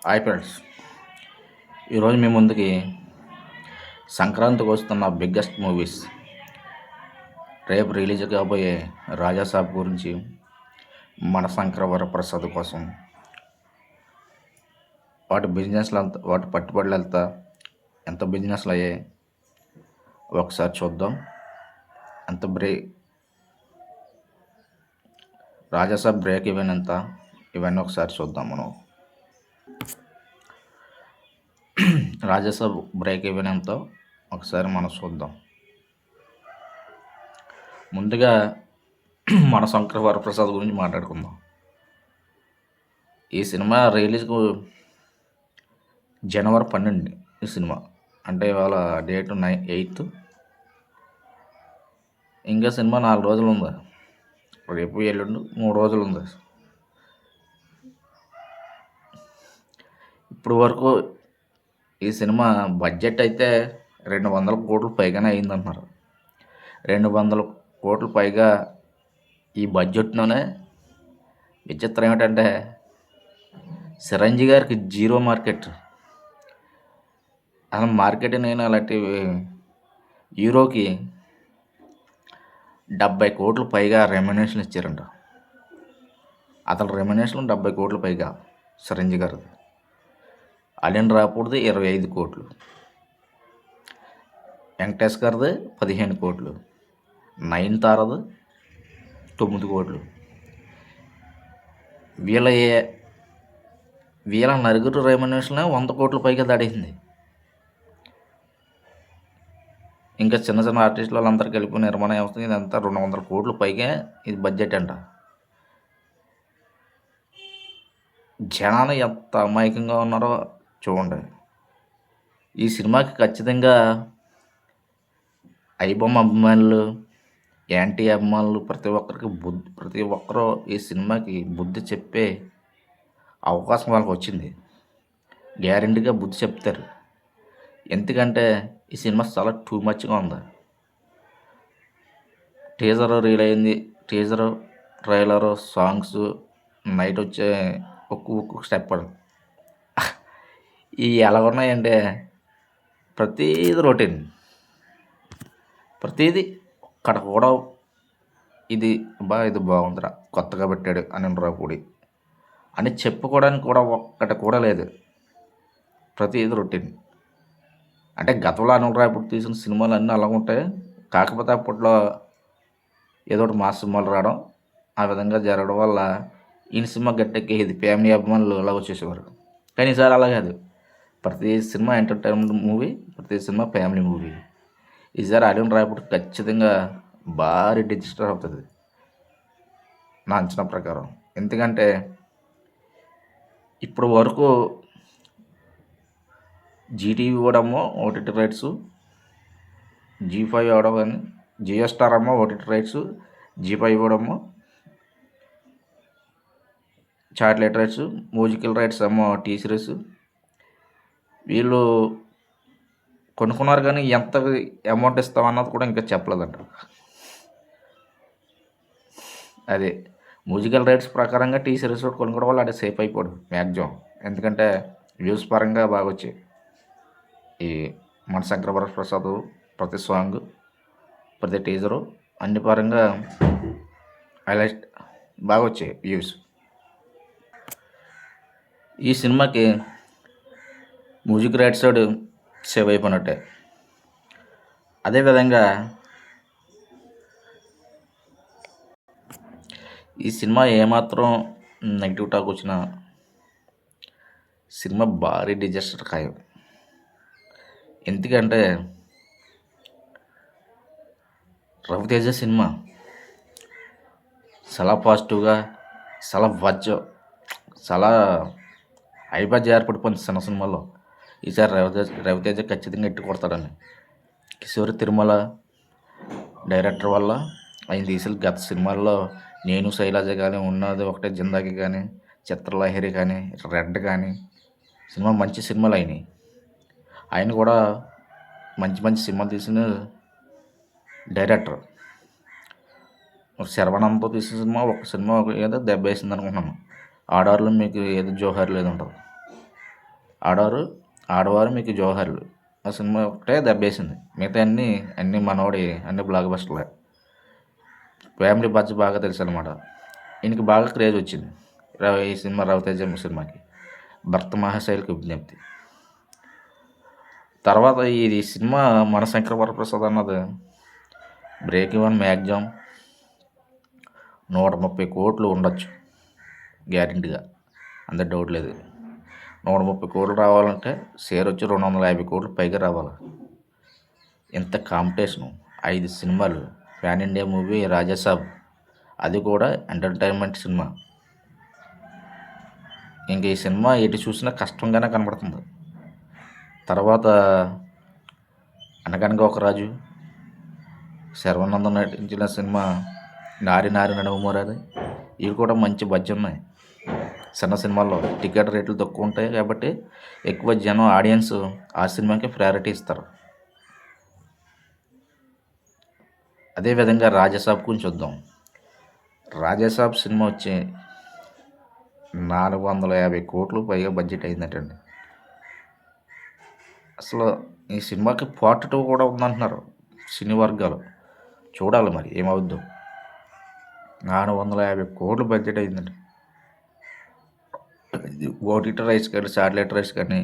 Hi friends, ఈరోజు మీ ముందుకి సంక్రాంతికి వస్తున్న బిగ్గెస్ట్ మూవీస్ రేపు రిలీజ్ కాబోయే రాజాసాబ్ గురించి, మన శంకర వరప్రసాద్ కోసం వాటి పట్టుబడులు ఎంత బిజినెస్లు అయ్యాయి ఒకసారి చూద్దాం. ఎంత రాజాసాబ్ బ్రేక్ ఈవెన్ ఎంత, ఇవన్నీ ఒకసారి చూద్దాం. మనం రాజాసాబ్ బ్రేక్ ఈవెన్ ఎంతో ఒకసారి మనం చూద్దాం. ముందుగా మన శంకర వరప్రసాద్ గురించి మాట్లాడుకుందాం. ఈ సినిమా రిలీజ్కు జనవరి 12 ఈ సినిమా, అంటే ఇవాళ డేట్ 8. ఇంకా సినిమా 4 రోజులు ఉంది. రేపు ఎల్లుండి 3 రోజులు ఉంది. ఇప్పుడు వరకు ఈ సినిమా బడ్జెట్ అయితే 200 కోట్లు పైగానే అయిందంటున్నారు. 200 కోట్లు పైగా ఈ బడ్జెట్లోనే. విచిత్రం ఏమిటంటే చిరంజీవి గారికి జీరో మార్కెట్. అసలు మార్కెట్ నేను అలాంటి హీరోకి 70 కోట్లు పైగా రెమ్యునేషన్ ఇచ్చారంట. అతని రెమ్యునేషన్ 70 కోట్లు పైగా చిరంజీవి గారిది. అలియన్ రాపూడిది 25 కోట్లు, వెంకటేష్ గారిది 15 కోట్లు, నయనతారది 9 కోట్లు. వీళ్ళ నలుగురు రెమ్యునేషన్ 100 కోట్ల పైగా దాడేసింది. ఇంకా చిన్న చిన్న ఆర్టిస్టులు వాళ్ళందరూ కలిపి నిర్మాణం అవుతుంది. ఇదంతా 200 కోట్ల పైగా ఇది బడ్జెట్ అంట. జనాలు ఎంత అమాయకంగా ఉన్నారో చూడండి. ఈ సినిమాకి ఖచ్చితంగా ఐబొమ్మ అభిమానులు, యాంటీ అభిమానులు ప్రతి ఒక్కరూ ఈ సినిమాకి బుద్ధి చెప్పే అవకాశం వాళ్ళకి వచ్చింది. గ్యారెంటీగా బుద్ధి చెప్తారు. ఎందుకంటే ఈ సినిమా చాలా టూ మచ్గా ఉంది. టీజర్ రీల్ అయింది. టీజరు, ట్రైలరు, సాంగ్స్, నైట్ వచ్చే ఒక్కొక్క స్టెప్ పడుతుంది. ఇవి ఎలా ఉన్నాయంటే ప్రతీది రొటీన్. ప్రతీది ఒక్కడ కూడా ఇది బాగుందిరా, కొత్తగా పెట్టాడు అనిల్ రాపూడి అని చెప్పుకోవడానికి కూడా ఒక్కటి కూడా లేదు. ప్రతీది రొటీన్. అంటే గతంలో అనిల్ రాపూడి తీసిన సినిమాలు అన్నీ అలా ఉంటాయి. కాకపోతే అప్పట్లో ఏదో ఒకటి మాస్ సినిమాలు రావడం, ఆ విధంగా జరగడం వల్ల ఈ సినిమా గట్టెక్కేది. ఫ్యామిలీ అభిమానులు అలా వచ్చేసేవారు. కానీ ఈసారి అలా కాదు. ప్రతి సినిమా ఎంటర్టైన్మెంట్ మూవీ, ప్రతి సినిమా ఫ్యామిలీ మూవీ. ఈసారి అనిల్ రాపూడి ఖచ్చితంగా భారీ డిజిటల్ అవుతుంది నా అంచనా ప్రకారం. ఎందుకంటే ఇప్పుడు వరకు జీటీవీ ఇవ్వడమో ఓటీటీ రైట్స్, G5 ఇవ్వడం కానీ, జియో స్టార్ అమ్మో ఓటీటీ రైట్స్, G5 ఇవ్వడమో శాటిలైట్ రైట్స్, మ్యూజికల్ రైట్స్ ఏమో టీ సిరీస్. వీళ్ళు కొనుక్కున్నారు కానీ ఎంత అమౌంట్ ఇస్తామన్నది కూడా ఇంకా చెప్పలేదంట. అదే మ్యూజికల్ రైట్స్ ప్రకారంగా టీ సిరీస్ కొనుక్కోవడం వల్ల అంటే సేఫ్ అయిపోడు మ్యాక్సిమం. ఎందుకంటే వ్యూస్ పరంగా బాగా వచ్చాయి. ఈ మన శంకర వరప్రసాద్ ప్రతి సాంగ్, ప్రతి టీజరు అన్ని పరంగా హైలైట్ బాగా వచ్చాయి వ్యూస్. ఈ సినిమాకి మ్యూజిక్ రైట్స్ సైడ్ సేవ్ అయిపోయినట్టే. అదేవిధంగా ఈ సినిమా ఏమాత్రం నెగిటివ్ టాక్ వచ్చినా సినిమా భారీ డిజాస్టర్ ఖాయం. ఎందుకంటే రవితేజ సినిమా చాలా పాజిటివ్గా, చాలా చాలా హైబజ్ ఏర్పడిపోయింది చిన్న సినిమాలో. ఈసారి రవితేజ ఖచ్చితంగా ఎట్టి కొడతాడని. కిషోర్ తిరుమల డైరెక్టర్ వల్ల ఆయన తీసిన గత సినిమాల్లో నేను శైలజ కానీ, ఉన్నది ఒకటే జిందాగి కానీ, చిత్రలహరి కానీ, రెడ్ కానీ సినిమా మంచి సినిమాలు అయినాయి. ఆయన కూడా మంచి సినిమాలు తీసిన డైరెక్టర్. శర్వానంద్తో తీసిన ఒక సినిమా ఏదో దెబ్బ వేసింది అనుకుంటున్నాను. ఆడారులో మీకు ఏదో జోహార్ లేదు ఉంటుంది. ఆడవారు ఆడవారు మీకు జోహర్లు ఆ సినిమా ఒకటే దెబ్బేసింది. మిగతా అన్నీ మనోడి అన్ని బ్లాక్ బస్టర్లే. ఫ్యామిలీ బడ్జ్ బాగా తెలుసు అనమాట. ఈయనకి బాగా క్రేజ్ వచ్చింది ఈ సినిమా రవితేజ సినిమాకి. భర్త మహాశైలికి విజ్ఞప్తి. తర్వాత ఇది సినిమా మనశంకర వరప్రసాద్ అన్నది బ్రేక్ ఈవెన్ మ్యాక్సిమం 130 కోట్లు ఉండొచ్చు గ్యారెంటీగా, అంత డౌట్ లేదు. 130 కోట్లు రావాలంటే షేర్ వచ్చి 250 కోట్లు పైగా రావాలి. ఎంత కాంపిటీషను. 5 సినిమాలు ప్యాన్ ఇండియా మూవీ రాజాసాబ్, అది కూడా ఎంటర్టైన్మెంట్ సినిమా. ఇంక ఈ సినిమా ఎటు చూసినా కష్టంగానే కనబడుతుంది. తర్వాత అనగనగా ఒక రాజు, శర్వానందం నటించిన సినిమా నారి నారి నడుమూరాది, ఇవి కూడా మంచి బడ్జెట్ ఉన్నాయి. చిన్న సినిమాల్లో టికెట్ రేట్లు తక్కువ ఉంటాయి కాబట్టి ఎక్కువ జనం ఆడియన్స్ ఆ సినిమాకి ప్రయారిటీ ఇస్తారు. అదేవిధంగా రాజాసాబ్ గురించి చూద్దాం. రాజాసాబ్ సినిమా వచ్చి 450 కోట్లు పైగా బడ్జెట్ అయిందటండి. అసలు ఈ సినిమాకి పార్ట్ 2 కూడా ఉందంటున్నారు సినీ వర్గాలు. చూడాలి మరి ఏమవుద్దో. 450 కోట్లు బడ్జెట్ అయిందండి. ఓటీటీ రైట్స్ కానీ శాటిలైట్ రైట్స్ కానీ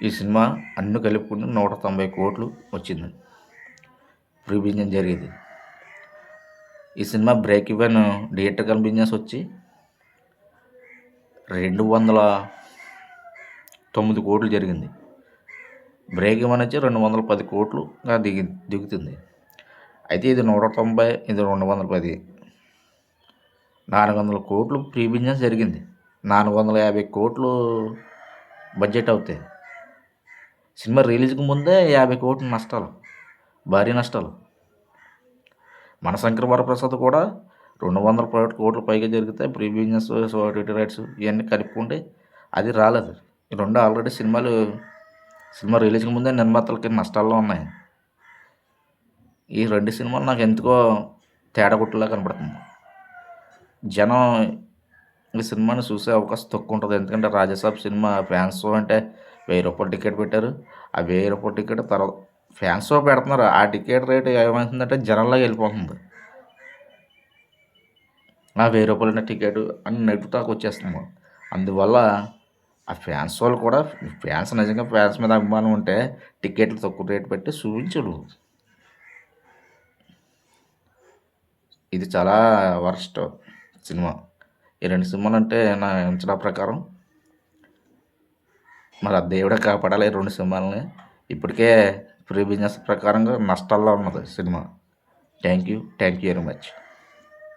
ఈ సినిమా అన్నీ కలుపుకుని 190 కోట్లు వచ్చింది. ప్రీ బిజినెస్ జరిగేది. ఈ cinema break even theatrical business వచ్చి 209 కోట్లు జరిగింది. బ్రేక్ ఈవెన్ వచ్చి 210 కోట్లుగా దిగుతుంది. అయితే ఇది 190, ఇది 210, 400 కోట్లు ప్రీ బిజినెస్ జరిగింది. 450 కోట్లు బడ్జెట్ అవుతాయి. సినిమా రిలీజ్కి ముందే 50 కోట్లు నష్టాలు, భారీ నష్టాలు. మనశంకర వరప్రసాద్ కూడా 200 కోట్ల పైగా జరిగితే ప్రీ బిజినెస్, ఓటీటీ రైట్స్ ఇవన్నీ కలుపుకుంటే అది రాలేదు. ఈ రెండు ఆల్రెడీ సినిమా రిలీజ్కి ముందే నిర్మాతలకి నష్టాల్లో ఉన్నాయి. ఈ 2 సినిమాలు నాకు ఎందుకో తేడా కొట్టేలా కనబడుతుంది. జనం ఈ సినిమాని చూసే అవకాశం తక్కువ ఉంటుంది. ఎందుకంటే రాజాసాబ్ సినిమా ఫ్యాన్స్ షో అంటే 1000 రూపాయలు టికెట్ పెట్టారు. ఆ 1000 రూపాయల టికెట్ తర్వాత ఫ్యాన్స్ షో పెడుతున్నారు. ఆ టికెట్ రేటు ఏమవుతుందంటే జనంలాగా వెళ్ళిపోతుంది. ఆ 1000 రూపాయల టికెట్ అని నెట్టుతాకు వచ్చేస్తున్నాము. అందువల్ల ఆ ఫ్యాన్స్ వాళ్ళు కూడా నిజంగా ఫ్యాన్స్ మీద అభిమానం ఉంటే టికెట్లు తక్కువ రేటు పెట్టి చూపించరు. ఇది చాలా వర్స్ట్ సినిమా. ఈ 2 సినిమాలు అంటే నా అంచనా ప్రకారం మరి ఆ దేవుడే కాపాడాలి ఈ 2 సినిమాలని. ఇప్పటికే ప్రీ బిజినెస్ ప్రకారంగా నష్టాల్లో ఉన్నది cinema. Thank you very much.